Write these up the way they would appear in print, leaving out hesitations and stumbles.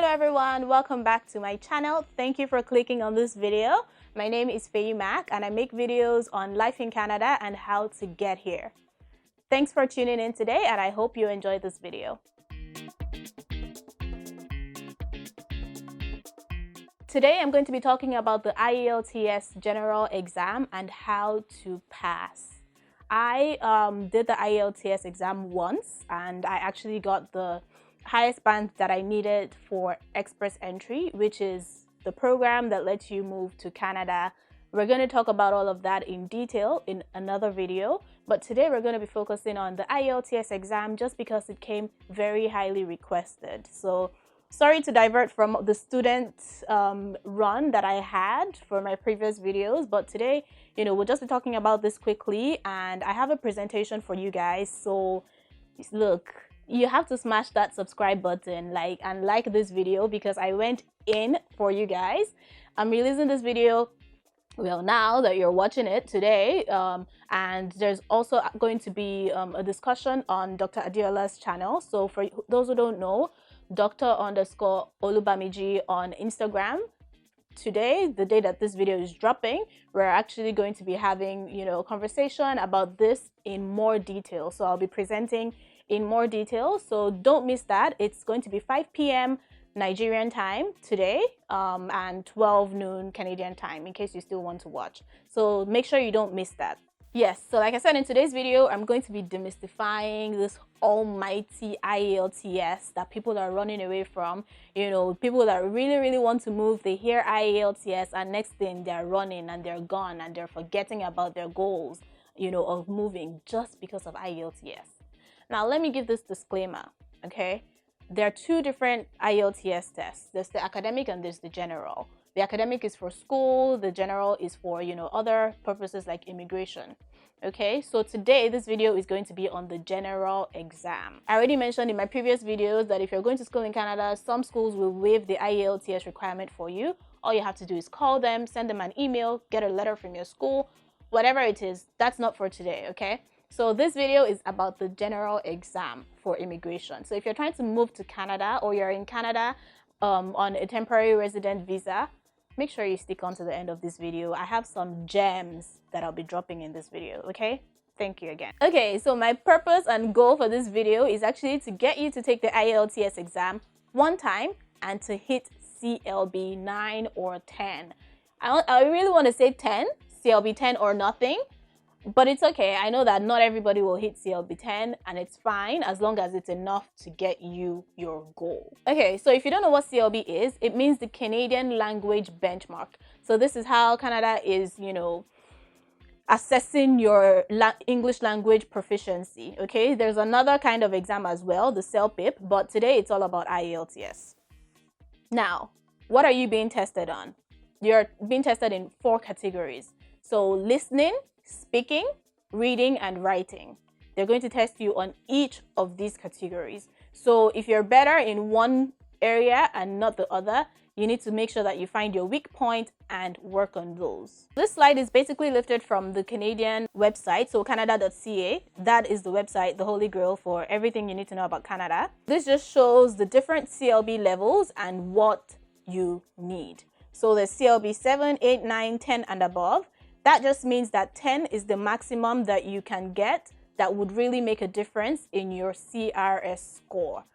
Hello everyone, welcome back to my channel. Thank you for clicking on this video. My name is Feyi Mac and I make videos on life in Canada and how to get here. Thanks for tuning in today and I hope you enjoyed this video. Today I'm going to be talking about the IELTS general exam and how to pass. I did the IELTS exam once and I actually got the highest band that I needed for express entry, which is the program that lets you move to Canada. We're going to talk about all of that in detail in another video, but today we're going to be focusing on the IELTS exam just because it came very highly requested. So sorry to divert from the student run that I had for my previous videos, but today, we'll just be talking about this quickly and I have a presentation for you guys. So look, you have to smash that subscribe button and like this video because I went in for you guys. I'm releasing this video now that you're watching it today, and there's also going to be a discussion on Dr. Adiola's channel. So for those who don't know, Dr._Olubamiji on Instagram. Today, the day that this video is dropping, we're actually going to be having a conversation about this in more detail. So I'll be presenting in more detail, so don't miss that. It's going to be 5 p.m. Nigerian time today and 12 noon Canadian time in case you still want to watch, so make sure you don't miss that. Yes, so like I said, in today's video I'm going to be demystifying this almighty IELTS that people are running away from. People that really want to move, they hear IELTS and next thing they're running and they're gone and they're forgetting about their goals of moving just because of IELTS. Now, let me give this disclaimer, okay? There are two different IELTS tests. There's the academic and there's the general. The academic is for school, the general is for, other purposes like immigration, okay? So today, this video is going to be on the general exam. I already mentioned in my previous videos that if you're going to school in Canada, some schools will waive the IELTS requirement for you. All you have to do is call them, send them an email, get a letter from your school, whatever it is. That's not for today, okay? So this video is about the general exam for immigration. So if you're trying to move to Canada or you're in Canada on a temporary resident visa, make sure you stick on to the end of this video. I have some gems that I'll be dropping in this video, okay? Thank you again. Okay, so my purpose and goal for this video is actually to get you to take the IELTS exam one time and to hit CLB 9 or 10. I really want to say 10, CLB 10 or nothing. But it's okay. I know that not everybody will hit CLB 10 and it's fine as long as it's enough to get you your goal. Okay, so if you don't know what CLB is, it means the Canadian Language Benchmark. So this is how Canada is, assessing your English language proficiency, okay? There's another kind of exam as well, the CELPIP, but today it's all about IELTS. Now, what are you being tested on? You're being tested in 4 categories. So listening, speaking, reading, and writing. They're going to test you on each of these categories. So if you're better in one area and not the other, you need to make sure that you find your weak point and work on those. This slide is basically lifted from the Canadian website, so canada.ca. That is the website, the holy grail for everything you need to know about Canada. This just shows the different CLB levels and what you need. So there's CLB 7, 8, 9, 10, and above. That just means that 10 is the maximum that you can get that would really make a difference in your CRS score.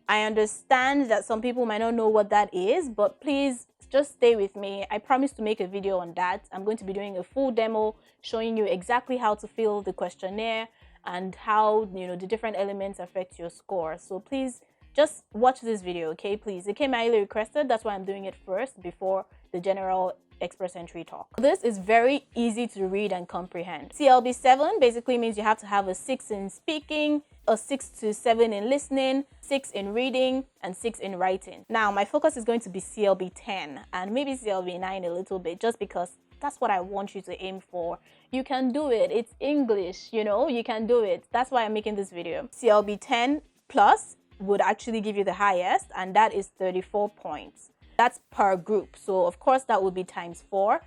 I understand that some people might not know what that is, but please just stay with me. I promise to make a video on that. I'm going to be doing a full demo showing you exactly how to fill the questionnaire and how the different elements affect your score. So please just watch this video, okay? Please. It came highly requested. That's why I'm doing it first before the general express entry talk. This is very easy to read and comprehend. CLB 7 basically means you have to have a 6 in speaking, a 6 to 7 in listening, 6 in reading, and 6 in writing. Now, my focus is going to be CLB 10 and maybe CLB 9 a little bit just because that's what I want you to aim for. You can do it. It's English, you can do it. That's why I'm making this video. CLB 10 plus would actually give you the highest, and that is 34 points. That's per group. So of course that would be times 4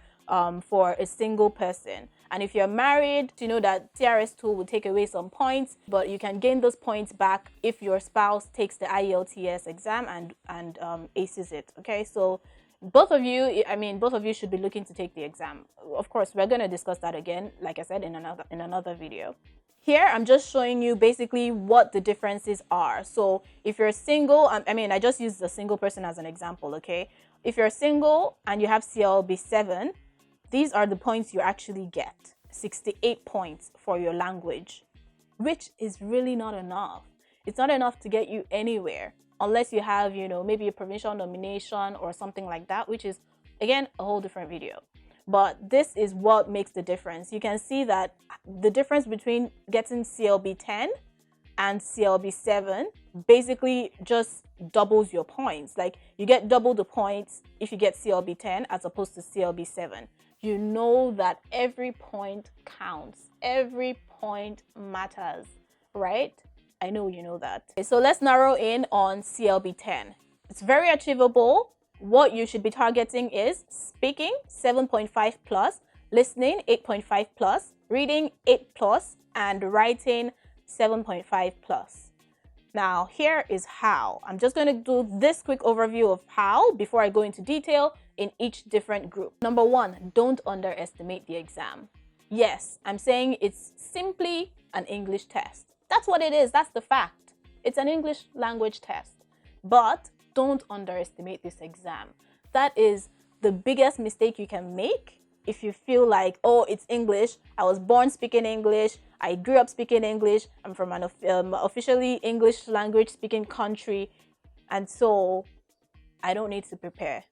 for a single person. And if you're married, you know that CRS tool will take away some points, but you can gain those points back if your spouse takes the IELTS exam and aces it. Okay, so both of you should be looking to take the exam. Of course, we're going to discuss that again, like I said, in another video. Here, I'm just showing you basically what the differences are. So if you're single, I just use the single person as an example, okay? If you're single and you have CLB 7, these are the points you actually get. 68 points for your language, which is really not enough. It's not enough to get you anywhere unless you have, maybe a provincial nomination or something like that, which is, again, a whole different video. But this is what makes the difference. You can see that the difference between getting CLB 10 and CLB 7 basically just doubles your points. Like, you get double the points if you get CLB 10 as opposed to CLB 7. You know that every point counts. Every point matters, right? I know you know that. Okay, so let's narrow in on CLB 10. It's very achievable. What you should be targeting is speaking 7.5 plus, listening 8.5 plus, reading 8 plus, and writing 7.5 plus. Now, here is how. I'm just going to do this quick overview of how before I go into detail in each different group. Number one, don't underestimate the exam. Yes, I'm saying it's simply an English test. That's what it is. That's the fact. It's an English language test. But don't underestimate this exam. That is the biggest mistake you can make if you feel like, oh, it's English. I was born speaking English. I grew up speaking English. I'm from an officially English language speaking country. And so I don't need to prepare.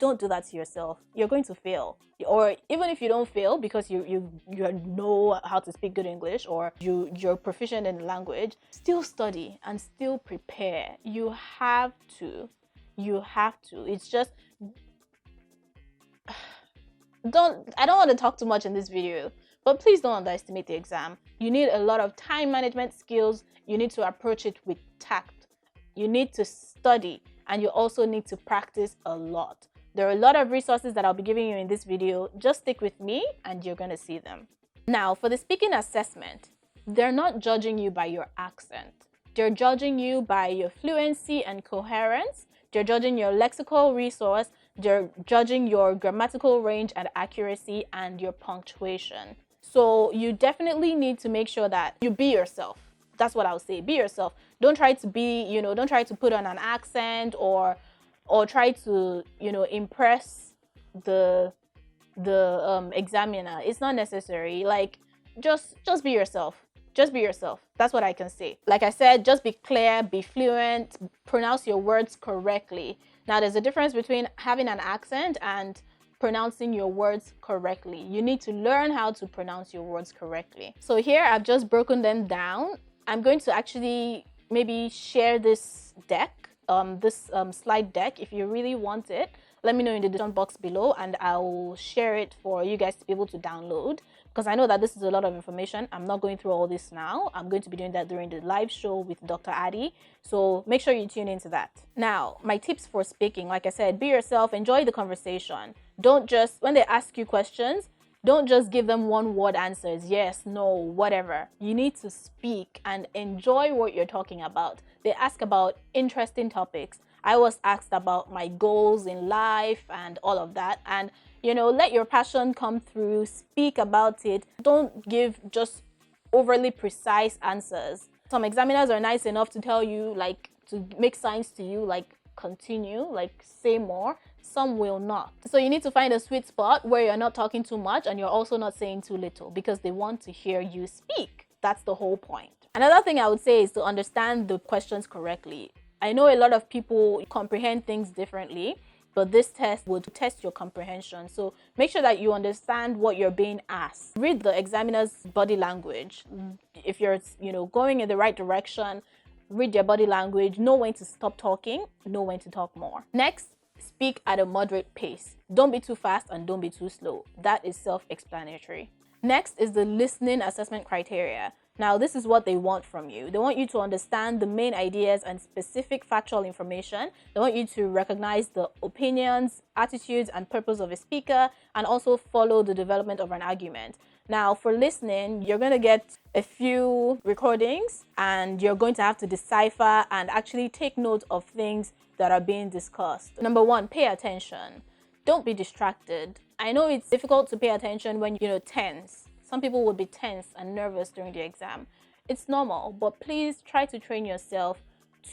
Don't do that to yourself. You're going to fail. Or even if you don't fail because you know how to speak good English or you're proficient in the language, still study and still prepare. You have to. It's just I don't want to talk too much in this video, but please don't underestimate the exam. You need a lot of time management skills. You need to approach it with tact. You need to study, and you also need to practice a lot. There are a lot of resources that I'll be giving you in this video. Just stick with me and you're going to see them. Now, for the speaking assessment, they're not judging you by your accent. They're judging you by your fluency and coherence. They're judging your lexical resource. They're judging your grammatical range and accuracy and your punctuation. So you definitely need to make sure that you be yourself. That's what I'll say. Be yourself. Don't try to be, don't try to put on an accent or try to, impress the examiner. It's not necessary. Like, just be yourself. Just be yourself. That's what I can say. Like I said, just be clear, be fluent, pronounce your words correctly. Now, there's a difference between having an accent and pronouncing your words correctly. You need to learn how to pronounce your words correctly. So here, I've just broken them down. I'm going to actually maybe share this deck, this slide deck. If you really want it, let me know in the description box below and I'll share it for you guys to be able to download, because I know that this is a lot of information. I'm not going through all this now. I'm going to be doing that during the live show with Dr. Addy. So make sure you tune into that. Now, my tips for speaking, like I said, be yourself, enjoy the conversation. Don't just, when they ask you questions, don't just give them one word answers. Yes, no, whatever. You need to speak and enjoy what you're talking about. They ask about interesting topics. I was asked about my goals in life and all of that. And, let your passion come through. Speak about it. Don't give just overly precise answers. Some examiners are nice enough to tell you, like, to make signs to you, like, continue, like, say more. Some will not. So you need to find a sweet spot where you're not talking too much and you're also not saying too little, because they want to hear you speak. That's the whole point. Another thing I would say is to understand the questions correctly. I know a lot of people comprehend things differently, but this test would test your comprehension. So make sure that you understand what you're being asked. Read the examiner's body language. If you're, going in the right direction, read their body language, know when to stop talking, know when to talk more. Next, speak at a moderate pace. Don't be too fast and don't be too slow. That is self-explanatory. Next is the listening assessment criteria. Now, this is what they want from you. They want you to understand the main ideas and specific factual information. They want you to recognize the opinions, attitudes, and purpose of a speaker, and also follow the development of an argument. Now, for listening, you're going to get a few recordings, and you're going to have to decipher and actually take note of things that are being discussed. Number one, pay attention. Don't be distracted. I know it's difficult to pay attention when you're tense. Some people will be tense and nervous during the exam. It's normal, but please try to train yourself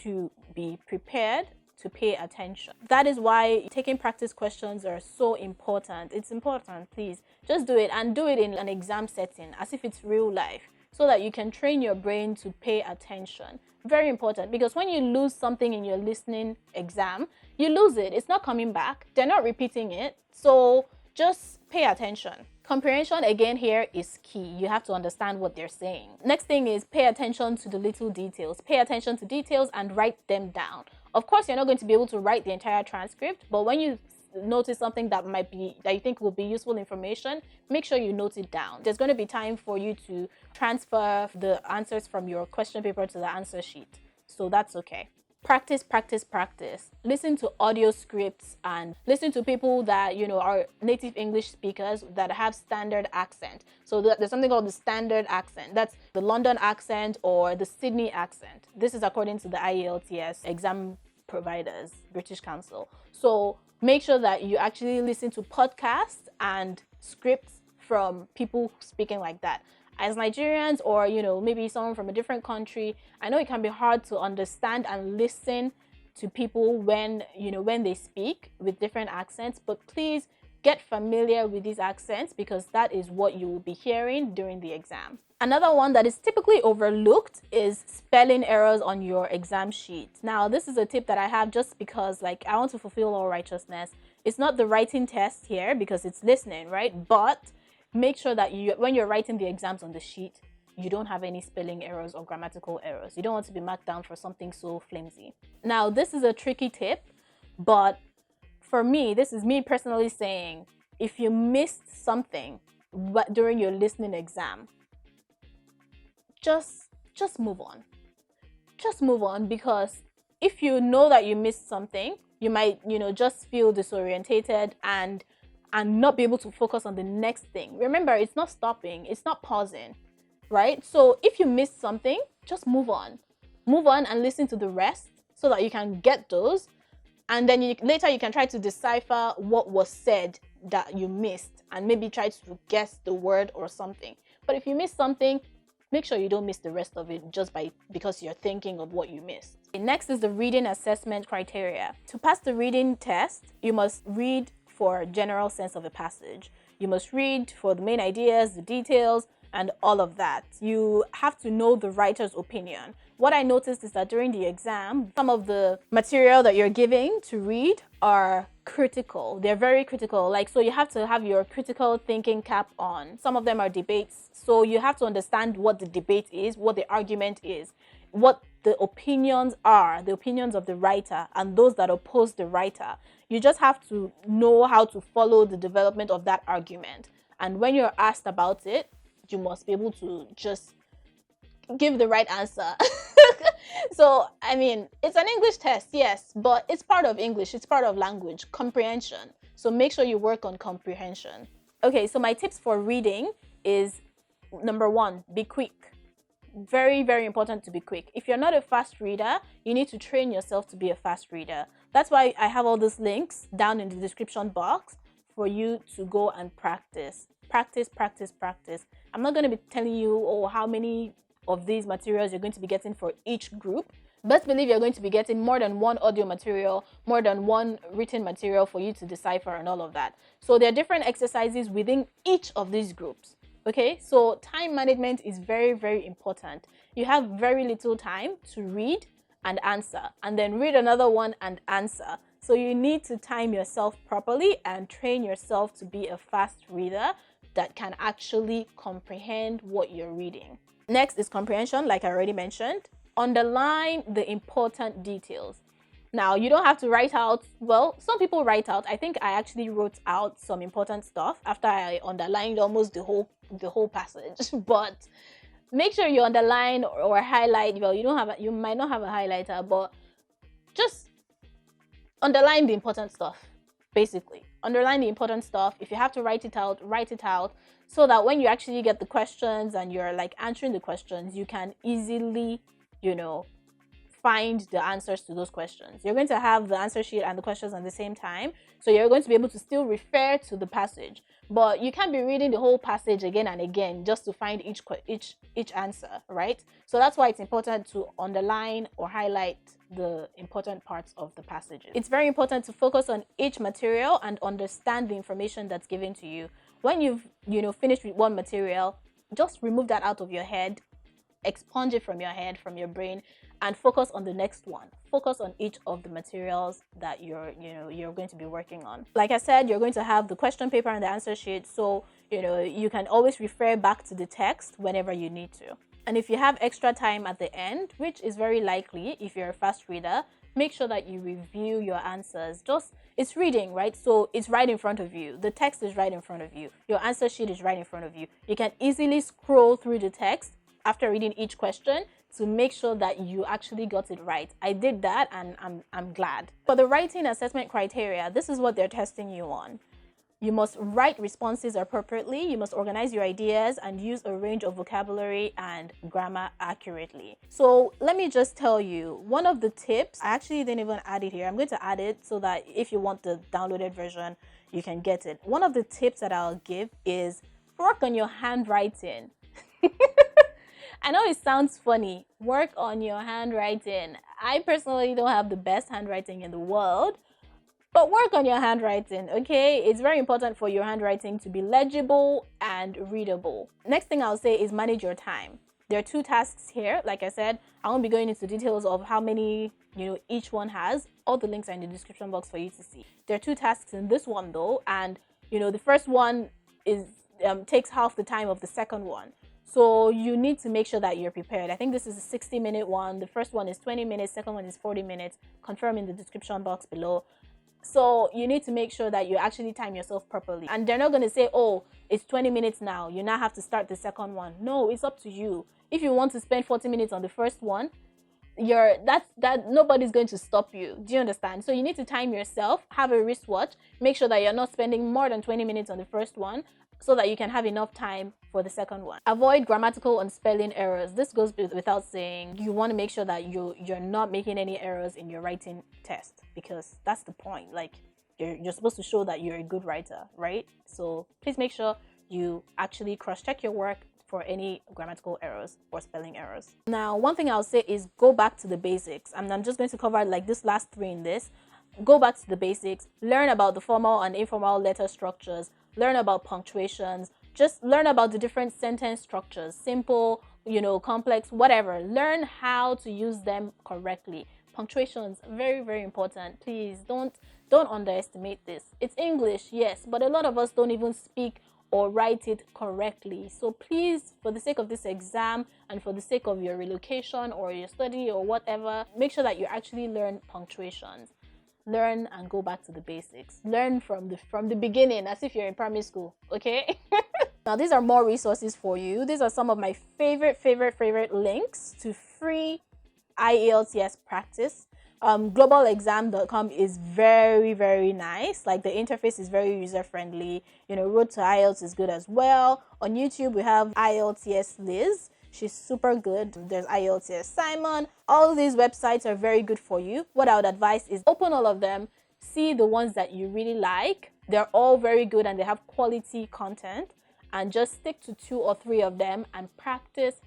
to be prepared, to pay attention. That is why taking practice questions are so important. It's important, please. Just do it, and do it in an exam setting as if it's real life, so that you can train your brain to pay attention. Very important, because when you lose something in your listening exam, you lose it. It's not coming back. They're not repeating it. So just pay attention. Comprehension, again, here is key. You have to understand what they're saying. Next thing is pay attention to the little details. Pay attention to details and write them down. Of course, you're not going to be able to write the entire transcript, but when you notice something that you think will be useful information, make sure you note it down. There's going to be time for you to transfer the answers from your question paper to the answer sheet, so that's okay. Practice, practice, practice. Listen to audio scripts and listen to people that are native English speakers that have standard accent. So there's something called the standard accent. That's the London accent or the Sydney accent. This is according to the IELTS exam providers, British Council. So make sure that you actually listen to podcasts and scripts from people speaking like that. As Nigerians, or maybe someone from a different country, I know it can be hard to understand and listen to people when they speak with different accents, but please get familiar with these accents, because that is what you will be hearing during the exam. Another one that is typically overlooked is spelling errors on your exam sheet. Now, this is a tip that I have just because I want to fulfill all righteousness. It's not the writing test here because it's listening, right? But make sure that when you're writing the exams on the sheet, you don't have any spelling errors or grammatical errors. You don't want to be marked down for something so flimsy. Now, this is a tricky tip, but for me, this is me personally saying, if you missed something during your listening exam, just move on. Just move on, because if you know that you missed something, you might, just feel disorientated and not be able to focus on the next thing. Remember, it's not stopping, it's not pausing, right? So if you missed something, just move on. Move on and listen to the rest so that you can get those. And then later you can try to decipher what was said that you missed and maybe try to guess the word or something. But if you miss something, make sure you don't miss the rest of it just because you're thinking of what you missed. Next is the reading assessment criteria. To pass the reading test, you must read for a general sense of a passage. You must read for the main ideas, the details, and all of that. You have to know the writer's opinion. What I noticed is that during the exam, some of the material that you're giving to read are critical. They're very critical. So you have to have your critical thinking cap on. Some of them are debates. So you have to understand what the debate is, what the argument is, what the opinions are, the opinions of the writer and those that oppose the writer. You just have to know how to follow the development of that argument. And when you're asked about it, you must be able to just give the right answer. So, it's an English test, yes, but it's part of English. It's part of language, comprehension. So make sure you work on comprehension. Okay, so my tips for reading is, number one, be quick. Very, very important to be quick. If you're not a fast reader, you need to train yourself to be a fast reader. That's why I have all those links down in the description box for you to go and practice. Practice, practice, practice. I'm not going to be telling you how many of these materials you're going to be getting for each group. Best believe you're going to be getting more than one audio material, more than one written material for you to decipher and all of that. So there are different exercises within each of these groups. Okay, so time management is very, very important. You have very little time to read and answer, and then read another one and answer. So you need to time yourself properly and train yourself to be a fast reader that can actually comprehend what you're reading. Next is comprehension, like I already mentioned. Underline the important details. Now, you don't have to write out, some people write out. I think I actually wrote out some important stuff after I underlined almost the whole passage. But make sure you underline or highlight. Well, you might not have a highlighter, but just underline the important stuff. Basically, underline the important stuff. If you have to write it out, so that when you actually get the questions and you're like answering the questions, you can easily, find the answers to those questions. You're going to have the answer sheet and the questions at the same time, so you're going to be able to still refer to the passage, but you can't be reading the whole passage again and again just to find each answer, right? So that's why it's important to underline or highlight the important parts of the passages. It's very important to focus on each material and understand the information that's given to you. When you've finished with one material, just remove that out of your head, expunge it from your head, from your brain, and focus on the next one. Focus on each of the materials that you're going to be working on. Like I said, you're going to have the question paper and the answer sheet, so you can always refer back to the text whenever you need to. And if you have extra time at the end, which is very likely if you're a fast reader, make sure that you review your answers. It's reading, right? So it's right in front of you. The text is right in front of you. Your answer sheet is right in front of you. You can easily scroll through the text after reading each question to make sure that you actually got it right. I did that and I'm glad. For the writing assessment criteria, this is what they're testing you on. You must write responses appropriately, you must organize your ideas, and use a range of vocabulary and grammar accurately. So let me just tell you, one of the tips, I actually didn't even add it here. I'm going to add it so that if you want the downloaded version, you can get it. One of the tips that I'll give is work on your handwriting. I know it sounds funny. Work on your handwriting. I personally don't have the best handwriting in the world, but work on your handwriting, okay? It's very important for your handwriting to be legible and readable. Next thing I'll say is manage your time. There are 2 tasks here. Like I said, I won't be going into details of how many, each one has. All the links are in the description box for you to see. There are 2 tasks in this one though, and the first one is takes half the time of the second one. So you need to make sure that you're prepared. I think this is a 60-minute one. The first one is 20 minutes. Second one is 40 minutes. Confirm in the description box below. So you need to make sure that you actually time yourself properly. And they're not going to say, oh, it's 20 minutes now, you now have to start the second one. No, it's up to you. If you want to spend 40 minutes on the first one, nobody's going to stop you. Do you understand? So you need to time yourself, have a wristwatch, make sure that you're not spending more than 20 minutes on the first one, so that you can have enough time for the second one. Avoid grammatical and spelling errors. This goes without saying. You want to make sure that you're not making any errors in your writing test, because that's the point. Like, you're supposed to show that you're a good writer, right? So please make sure you actually cross-check your work for any grammatical errors or spelling errors. Now, one thing I'll say is go back to the basics. I'm just going to cover like this last 3 in this. Go back to the basics. Learn about the formal and informal letter structures. Learn about punctuations. Just learn about the different sentence structures. Simple, complex, whatever. Learn how to use them correctly. Punctuations, very, very important. Please don't underestimate this. It's English, yes, but a lot of us don't even speak or write it correctly. So please, for the sake of this exam and for the sake of your relocation or your study or whatever, make sure that you actually learn punctuations. Learn and go back to the basics. Learn from the beginning, as if you're in primary school, okay? Now, these are more resources for you. These are some of my favorite links to free IELTS practice. Globalexam.com is very, very nice. Like, the interface is very user-friendly. Road to IELTS is good as well. On YouTube, we have IELTS Liz. She's super good. There's IELTS Simon. All these websites are very good for you. What I would advise is open all of them. See the ones that you really like. They're all very good and they have quality content. And just stick to 2 or 3 of them and practice.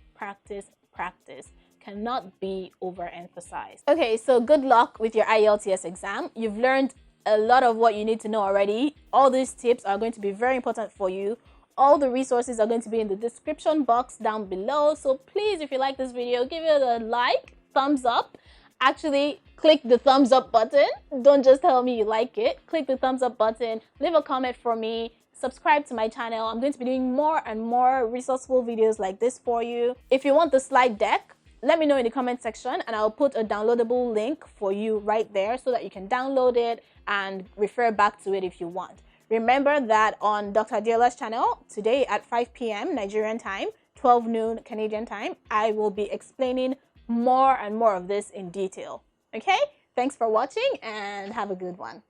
Cannot be overemphasized. Okay, so good luck with your IELTS exam. You've learned a lot of what you need to know already. All these tips are going to be very important for you. All the resources are going to be in the description box down below. So please, if you like this video, give it a like, thumbs up. Actually, click the thumbs up button. Don't just tell me you like it. Click the thumbs up button. Leave a comment for me. Subscribe to my channel. I'm going to be doing more and more resourceful videos like this for you. If you want the slide deck, let me know in the comment section and I'll put a downloadable link for you right there so that you can download it and refer back to it if you want. Remember that on Dr. Diola's channel today at 5 p.m. Nigerian time, 12 noon Canadian time, I will be explaining more and more of this in detail. Okay? Thanks for watching and have a good one.